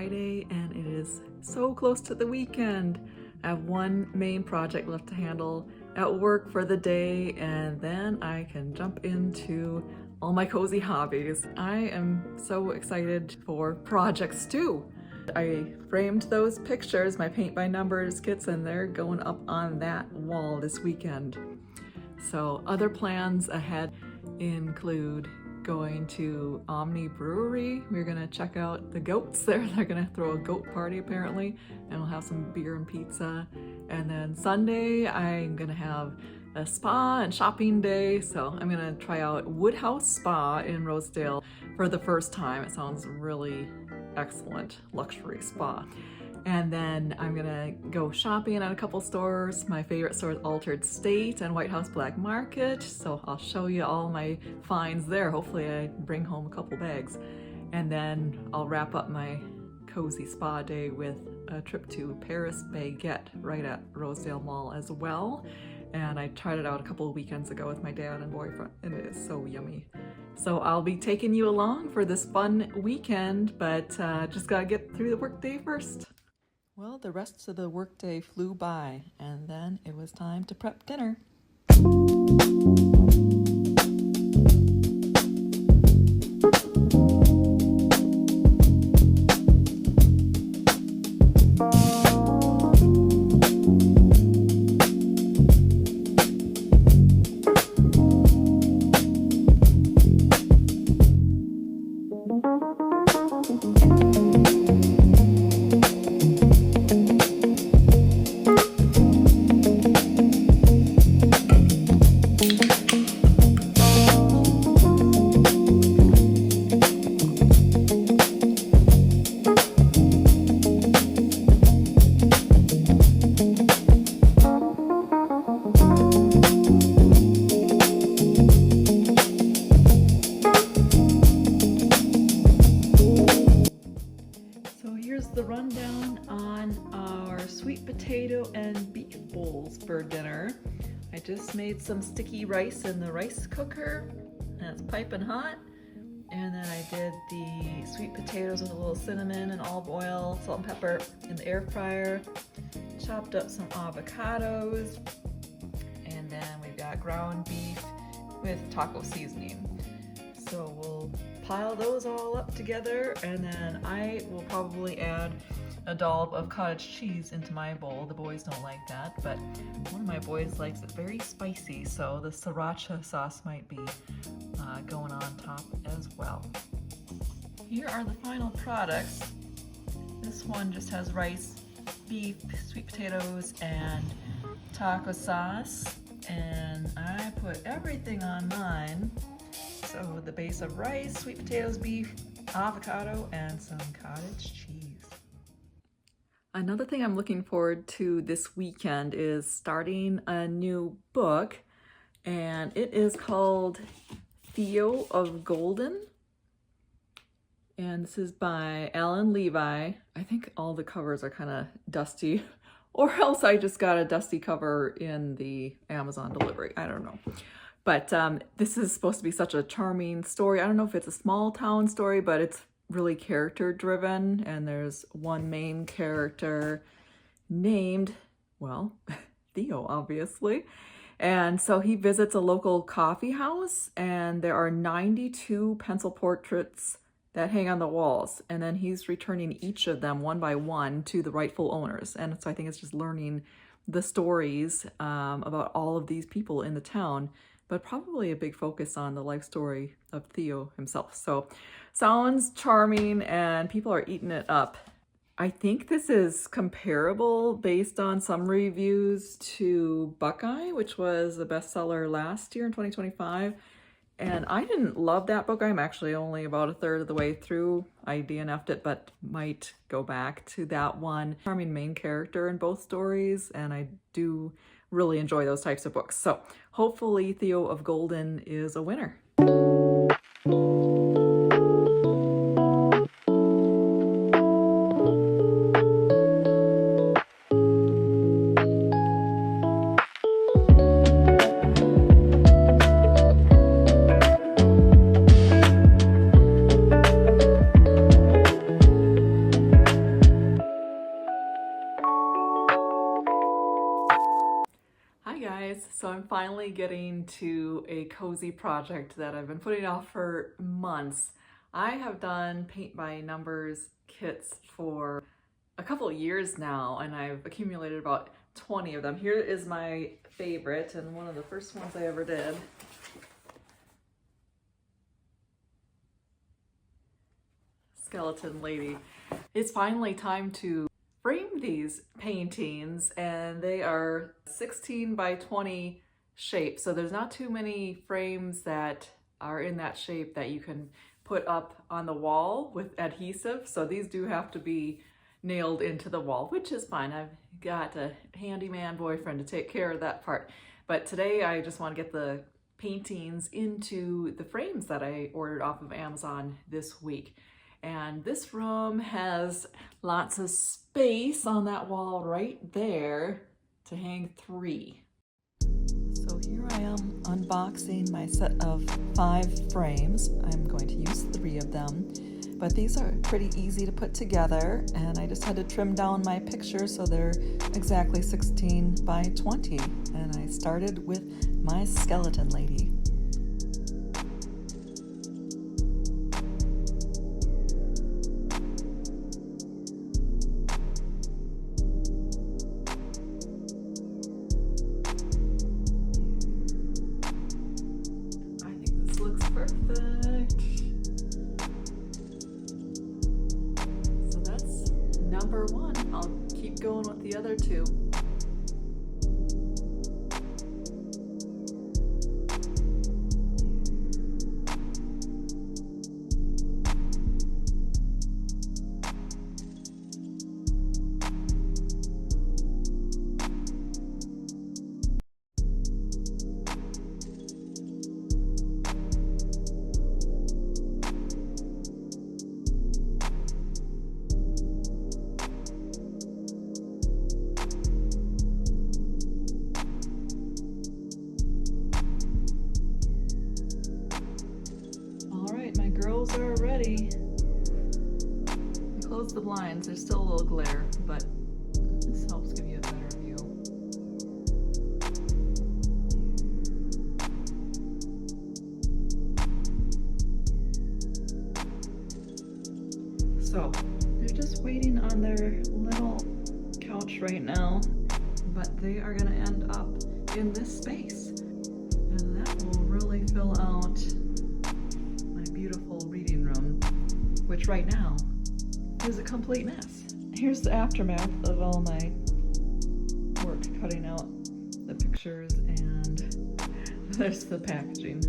Friday and it is so close to the weekend. I have one main project left to handle at work for the day, and then I can jump into all my cozy hobbies. I am so excited for projects too. I framed those pictures, my paint by numbers kits, and they're going up on that wall this weekend. So other plans ahead include going to Omni Brewery. We're gonna check out the goats there. They're gonna throw a goat party apparently, and we'll have some beer and pizza. And then Sunday, I'm gonna have a spa and shopping day. So I'm gonna try out Woodhouse Spa in Rosedale for the first time. It sounds really excellent, luxury spa. And then I'm gonna go shopping at a couple stores. My favorite store is Altrd State and Whitehouse Black Market. So I'll show you all my finds there. Hopefully I bring home a couple bags. And then I'll wrap up my cozy spa day with a trip to Paris Baguette right at Rosedale Mall as well. And I tried it out a couple of weekends ago with my dad and boyfriend, and it is so yummy. So I'll be taking you along for this fun weekend, but just gotta get through the workday first. Well, the rest of the workday flew by, and then it was time to prep dinner. The rundown on our sweet potato and beef bowls for dinner. I just made some sticky rice in the rice cooker, and it's piping hot. And then I did the sweet potatoes with a little cinnamon and olive oil, salt and pepper in the air fryer. Chopped up some avocados, and then we've got ground beef with taco seasoning. So we'll pile those all up together, and then I will probably add a dollop of cottage cheese into my bowl. The boys don't like that, but one of my boys likes it very spicy, so the sriracha sauce might be going on top as well. Here are the final products. This one just has rice, beef, sweet potatoes, and taco sauce, and I put everything on mine. So the base of rice, sweet potatoes, beef, avocado, and some cottage cheese. Another thing I'm looking forward to this weekend is starting a new book, and it is called Theo of Golden. And this is by Alan Levi. I think all the covers are kind of dusty, or else I just got a dusty cover in the Amazon delivery. I don't know. But this is supposed to be such a charming story. I don't know if it's a small town story, but it's really character driven. And there's one main character named, well, Theo, obviously. And so he visits a local coffee house, and there are 92 pencil portraits that hang on the walls. And then he's returning each of them one by one to the rightful owners. And so I think it's just learning the stories about all of these people in the town, but probably a big focus on the life story of Theo himself. So sounds charming, and people are eating it up. I think this is comparable based on some reviews to Buckeye, which was a bestseller last year in 2025. And I didn't love that book. I'm actually only about a third of the way through. I DNF'd it, but might go back to that one. Charming main character in both stories, and I do really enjoy those types of books. So hopefully Theo of Golden is a winner. finally getting to a cozy project that I've been putting off for months. I have done paint by numbers kits for a couple of years now, and I've accumulated about 20 of them. Here is my favorite, and one of the first ones I ever did. Skeleton Lady. It's finally time to frame these paintings, and they are 16 by 20 shape, so there's not too many frames that are in that shape that you can put up on the wall with adhesive, so these do have to be nailed into the wall, which is fine. I've got a handyman boyfriend to take care of that part, but today I just want to get the paintings into the frames that I ordered off of Amazon this week. And this room has lots of space on that wall right there to hang 3. So here I am unboxing my set of 5 frames. I'm going to use 3 of them, but these are pretty easy to put together, and I just had to trim down my pictures so they're exactly 16 by 20. And I started with my skeleton lady. Perfect. So that's number 1. I'll keep going with the other 2. Girls are ready. Close the blinds, there's still a little glare, but this helps give you a better view. So, they're just waiting on their little couch right now, but they are going to end up in this space, and that will really fill out beautiful reading room, which right now is a complete mess. Here's the aftermath of all my work cutting out the pictures, and there's the packaging.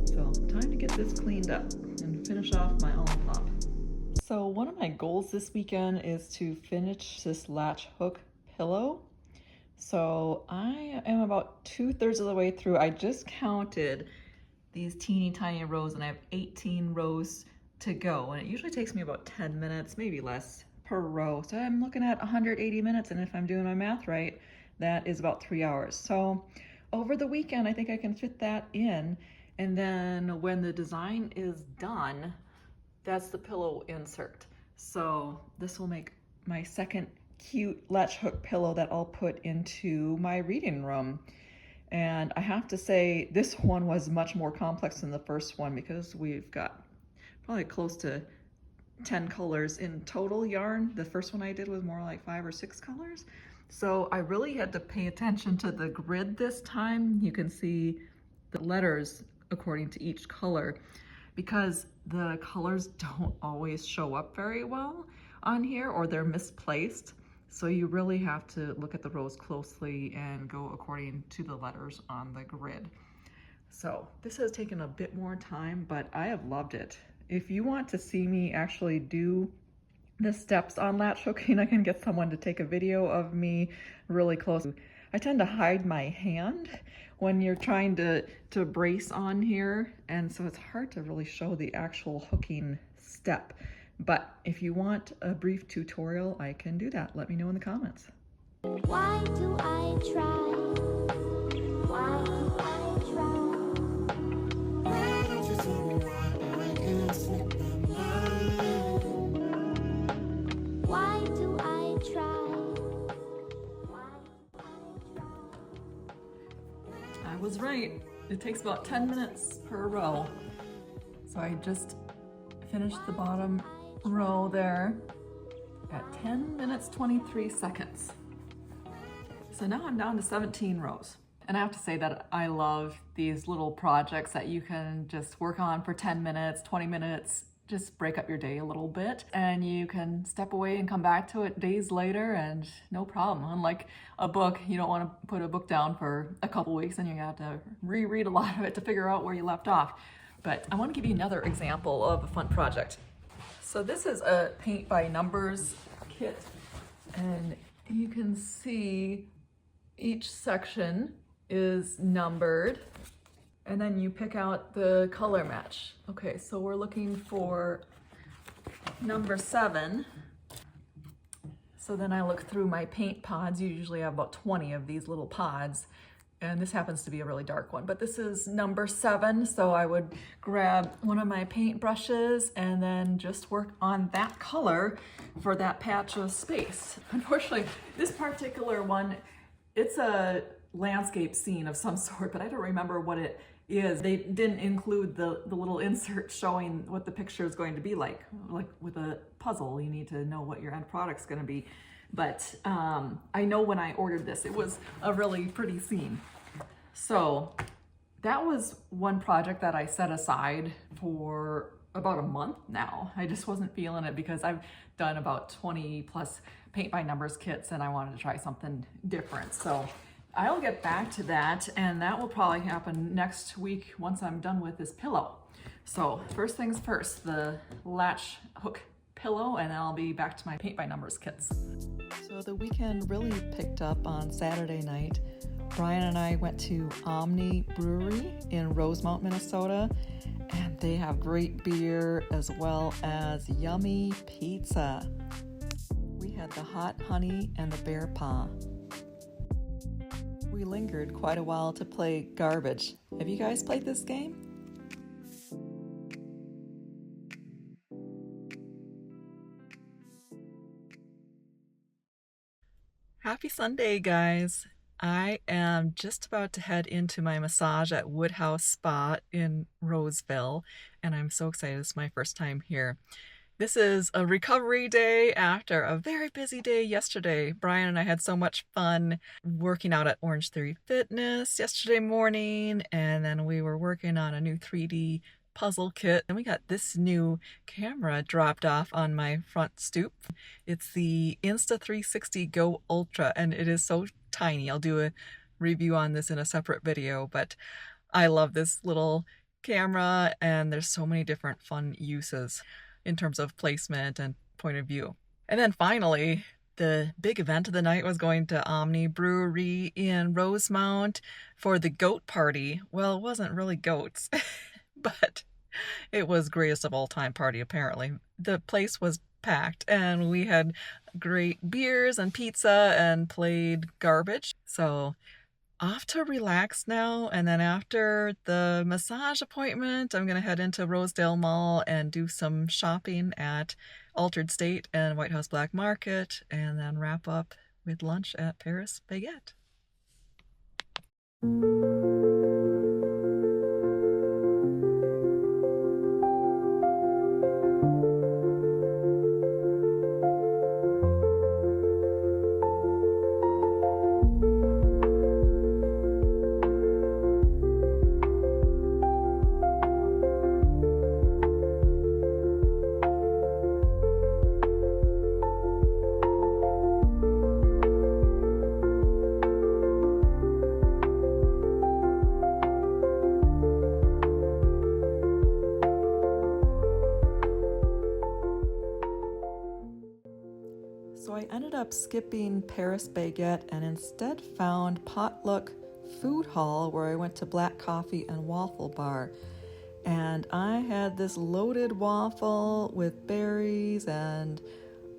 So time to get this cleaned up and finish off my Olipop. So one of my goals this weekend is to finish this latch hook pillow. So I am about 2/3 of the way through. I just counted these teeny tiny rows, and I have 18 rows to go, and it usually takes me about 10 minutes, maybe less, per row. So I'm looking at 180 minutes, and if I'm doing my math right, that is about 3 hours. So over the weekend, I think I can fit that in, and then when the design is done, that's the pillow insert. So this will make my second cute latch hook pillow that I'll put into my reading room. And I have to say, this one was much more complex than the first one, because we've got probably close to 10 colors in total yarn. The first one I did was more like 5 or 6 colors. So I really had to pay attention to the grid this time. You can see the letters according to each color, because the colors don't always show up very well on here, or they're misplaced. So you really have to look at the rows closely and go according to the letters on the grid. So this has taken a bit more time, but I have loved it. If you want to see me actually do the steps on latch hooking, I can get someone to take a video of me really close. I tend to hide my hand when you're trying to brace on here, and so it's hard to really show the actual hooking step. But if you want a brief tutorial, I can do that. Let me know in the comments. Why do I try? Why do I try? Why don't you see me why I can't sleep at night? Why do I try? Why do I try? right. It takes about 10 minutes per row. So I just finished the bottom row there at 10 minutes 23 seconds. So now I'm down to 17 rows. And I have to say that I love these little projects that you can just work on for 10 minutes, 20 minutes, just break up your day a little bit, and you can step away and come back to it days later and no problem. Unlike a book, you don't want to put a book down for a couple weeks and you have to reread a lot of it to figure out where you left off. But I want to give you another example of a fun project. So this is a paint by numbers kit, and you can see each section is numbered, and then you pick out the color match. Okay, so we're looking for number 7. So then I look through my paint pods. You usually have about 20 of these little pods, and this happens to be a really dark one, but this is number 7. So I would grab one of my paint brushes and then just work on that color for that patch of space. Unfortunately, this particular one, it's a landscape scene of some sort, but I don't remember what it is. They didn't include the little insert showing what the picture is going to be like with a puzzle, you need to know what your end product's going to be. But I know when I ordered this, it was a really pretty scene. So that was one project that I set aside for about a month now. I just wasn't feeling it because I've done about 20 plus paint by numbers kits and I wanted to try something different. So I'll get back to that, and that will probably happen next week once I'm done with this pillow. So first things first, the latch hook pillow, and I'll be back to my paint by numbers kits. So the weekend really picked up on Saturday night. Brian and I went to Omni Brewery in Rosemount, Minnesota, and they have great beer as well as yummy pizza. We had the hot honey and the bear paw. We lingered quite a while to play Garbage. Have you guys played this game? Happy Sunday, guys. I am just about to head into my massage at Woodhouse Spa in Roseville, and I'm so excited. It's my first time here. This is a recovery day after a very busy day yesterday. Brian and I had so much fun working out at Orange Theory Fitness yesterday morning, and then we were working on a new 3D puzzle kit, and we got this new camera dropped off on my front stoop. It's the Insta360 Go Ultra, and it is so tiny. I'll do a review on this in a separate video, but I love this little camera, and there's so many different fun uses in terms of placement and point of view. And then finally, the big event of the night was going to Omni Brewery in Rosemount for the goat party. Well, it wasn't really goats, but it was greatest of all time party, apparently. The place was packed, and we had great beers and pizza and played Garbage. So off to relax now, and then after the massage appointment, I'm going to head into Rosedale Mall and do some shopping at Altrd State and Woodhouse Black Market, and then wrap up with lunch at Paris Baguette. So I ended up skipping Paris Baguette and instead found Potluck Food Hall, where I went to Black Coffee and Waffle Bar. And I had this loaded waffle with berries and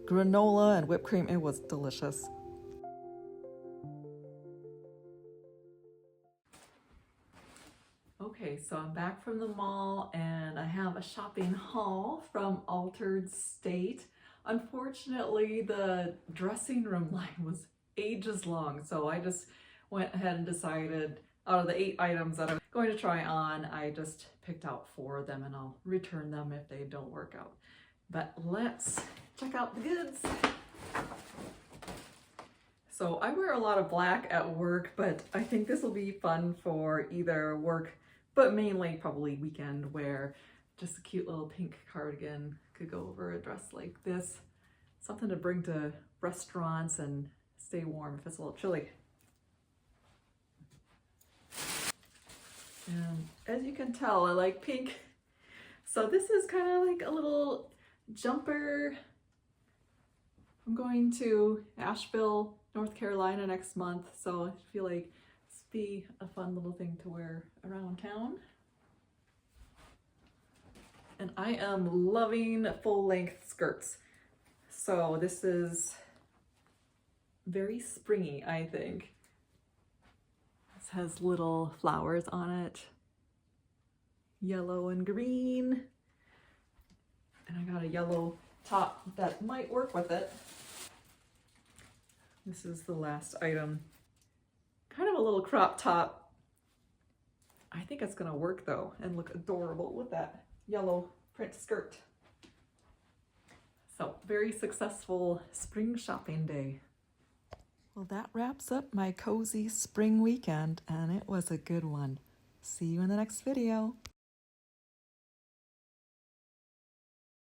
granola and whipped cream. It was delicious. Okay, so I'm back from the mall and I have a shopping haul from Altrd State. Unfortunately, the dressing room line was ages long, so I just went ahead and decided out of the 8 items that I'm going to try on, I just picked out 4 of them and I'll return them if they don't work out. But let's check out the goods. So I wear a lot of black at work, but I think this will be fun for either work, but mainly probably weekend wear. Just a cute little pink cardigan could go over a dress like this. Something to bring to restaurants and stay warm if it's a little chilly. And as you can tell, I like pink. So this is kind of like a little jumper. I'm going to Asheville, North Carolina next month, so I feel like this would be a fun little thing to wear around town. And I am loving full-length skirts. So this is very springy, I think. This has little flowers on it, yellow and green. And I got a yellow top that might work with it. This is the last item. Kind of a little crop top. I think it's gonna work though and look adorable with that yellow print skirt. So very successful spring shopping day. Well, that wraps up my cozy spring weekend and it was a good one. See you in the next video.